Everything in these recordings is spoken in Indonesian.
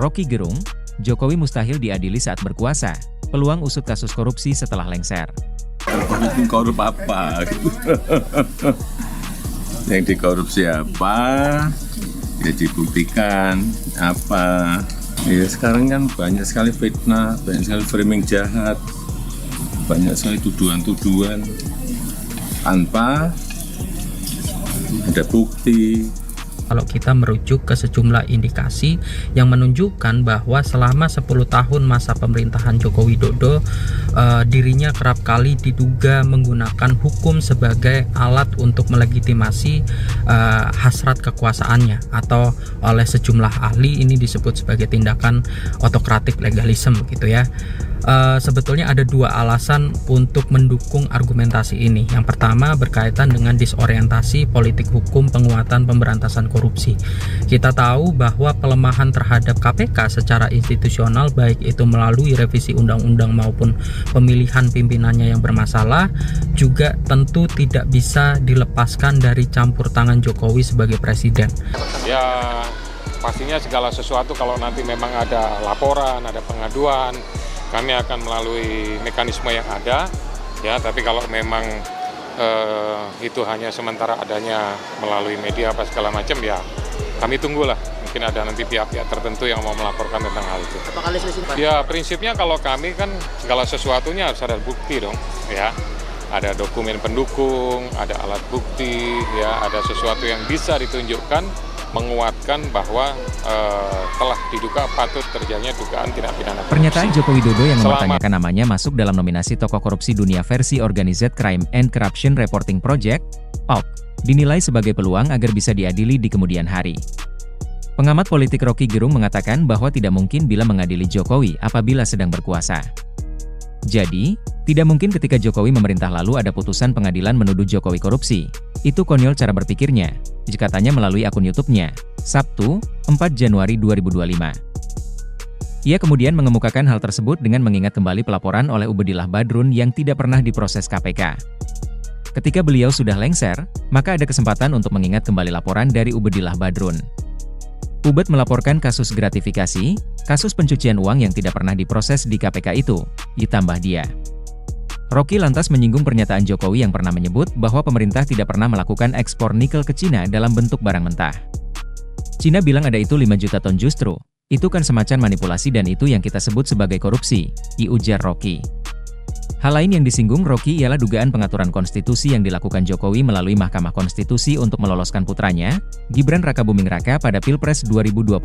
Rocky Gerung, Jokowi mustahil diadili saat berkuasa, peluang usut kasus korupsi setelah lengser. Korup apa? Yang dikorupsi apa? Ya dibuktikan apa? Ya sekarang kan banyak sekali fitnah, banyak sekali framing jahat, banyak sekali tuduhan-tuduhan tanpa ada bukti. Kalau kita merujuk ke sejumlah indikasi yang menunjukkan bahwa selama 10 tahun masa pemerintahan Joko Widodo, dirinya kerap kali diduga menggunakan hukum sebagai alat untuk melegitimasi hasrat kekuasaannya, atau oleh sejumlah ahli ini disebut sebagai tindakan autokratik legalisme gitu ya. Sebetulnya ada dua alasan untuk mendukung argumentasi ini. Yang pertama berkaitan dengan disorientasi politik hukum penguatan pemberantasan korupsi. Kita tahu bahwa pelemahan terhadap KPK secara institusional, baik itu melalui revisi undang-undang maupun pemilihan pimpinannya yang bermasalah, juga tentu tidak bisa dilepaskan dari campur tangan Jokowi sebagai presiden. Ya pastinya segala sesuatu kalau nanti memang ada laporan, ada pengaduan, kami akan melalui mekanisme yang ada, ya. Tapi kalau memang itu hanya sementara adanya melalui media apa segala macam, ya kami tunggulah. Mungkin ada nanti pihak-pihak tertentu yang mau melaporkan tentang hal itu. Ya prinsipnya kalau kami kan segala sesuatunya harus ada bukti dong, ya. Ada dokumen pendukung, ada alat bukti, ya, ada sesuatu yang bisa ditunjukkan menguatkan bahwa telah diduga patut terjadinya dugaan tindak pidana korupsi. Pernyataan Joko Widodo yang mempertanyakan namanya masuk dalam nominasi tokoh korupsi dunia versi Organized Crime and Corruption Reporting Project, OCR, dinilai sebagai peluang agar bisa diadili di kemudian hari. Pengamat politik Rocky Gerung mengatakan bahwa tidak mungkin bila mengadili Jokowi apabila sedang berkuasa. Jadi, tidak mungkin ketika Jokowi memerintah lalu ada putusan pengadilan menuduh Jokowi korupsi. Itu konyol cara berpikirnya, katanya melalui akun YouTube-nya, Sabtu, 4 Januari 2025. Ia kemudian mengemukakan hal tersebut dengan mengingat kembali pelaporan oleh Ubedillah Badrun yang tidak pernah diproses KPK. Ketika beliau sudah lengser, maka ada kesempatan untuk mengingat kembali laporan dari Ubedillah Badrun. Ubed melaporkan kasus gratifikasi, kasus pencucian uang yang tidak pernah diproses di KPK itu, ditambah dia. Rocky lantas menyinggung pernyataan Jokowi yang pernah menyebut bahwa pemerintah tidak pernah melakukan ekspor nikel ke Cina dalam bentuk barang mentah. Cina bilang ada itu 5 juta ton justru, itu kan semacam manipulasi dan itu yang kita sebut sebagai korupsi, ujar Rocky. Hal lain yang disinggung Rocky ialah dugaan pengaturan konstitusi yang dilakukan Jokowi melalui Mahkamah Konstitusi untuk meloloskan putranya, Gibran Rakabuming Raka pada Pilpres 2024.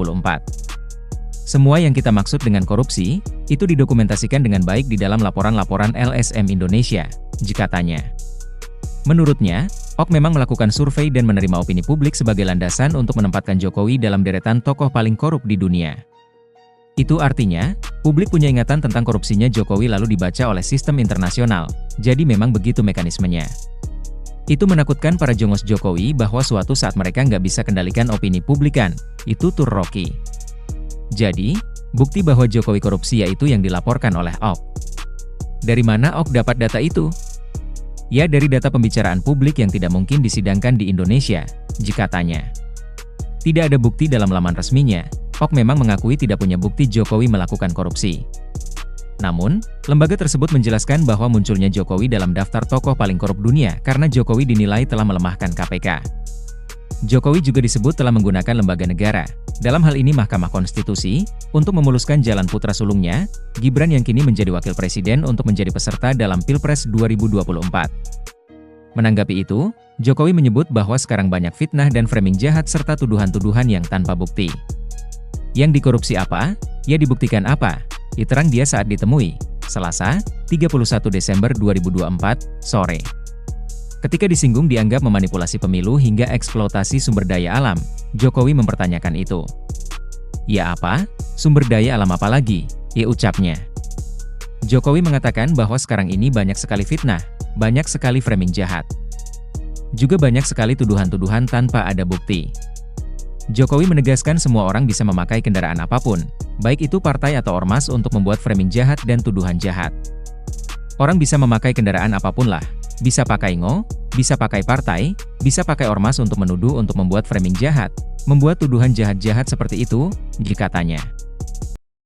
Semua yang kita maksud dengan korupsi, itu didokumentasikan dengan baik di dalam laporan-laporan LSM Indonesia, katanya. Menurutnya, OCR memang melakukan survei dan menerima opini publik sebagai landasan untuk menempatkan Jokowi dalam deretan tokoh paling korup di dunia. Itu artinya, publik punya ingatan tentang korupsinya Jokowi lalu dibaca oleh sistem internasional, jadi memang begitu mekanismenya. Itu menakutkan para jongos Jokowi bahwa suatu saat mereka nggak bisa kendalikan opini publik kan, itu tur Rocky. Jadi, bukti bahwa Jokowi korupsi yaitu yang dilaporkan oleh OCR. Dari mana OCR dapat data itu? Ya dari data pembicaraan publik yang tidak mungkin disidangkan di Indonesia, katanya. Tidak ada bukti dalam laman resminya, OCR memang mengakui tidak punya bukti Jokowi melakukan korupsi. Namun, lembaga tersebut menjelaskan bahwa munculnya Jokowi dalam daftar tokoh paling korup dunia karena Jokowi dinilai telah melemahkan KPK. Jokowi juga disebut telah menggunakan lembaga negara, dalam hal ini Mahkamah Konstitusi, untuk memuluskan jalan putra sulungnya, Gibran yang kini menjadi wakil presiden untuk menjadi peserta dalam Pilpres 2024. Menanggapi itu, Jokowi menyebut bahwa sekarang banyak fitnah dan framing jahat serta tuduhan-tuduhan yang tanpa bukti. Yang dikorupsi apa? Ya dibuktikan apa? Diterang dia saat ditemui, Selasa, 31 Desember 2024, sore. Ketika disinggung dianggap memanipulasi pemilu hingga eksploitasi sumber daya alam, Jokowi mempertanyakan itu. Ya apa? Sumber daya alam apa lagi? Ucapnya. Jokowi mengatakan bahwa sekarang ini banyak sekali fitnah, banyak sekali framing jahat. Juga banyak sekali tuduhan-tuduhan tanpa ada bukti. Jokowi menegaskan semua orang bisa memakai kendaraan apapun, baik itu partai atau ormas untuk membuat framing jahat dan tuduhan jahat. Orang bisa memakai kendaraan apapun lah, bisa pakai ngo, bisa pakai partai, bisa pakai ormas untuk menuduh untuk membuat framing jahat, membuat tuduhan jahat-jahat seperti itu, katanya.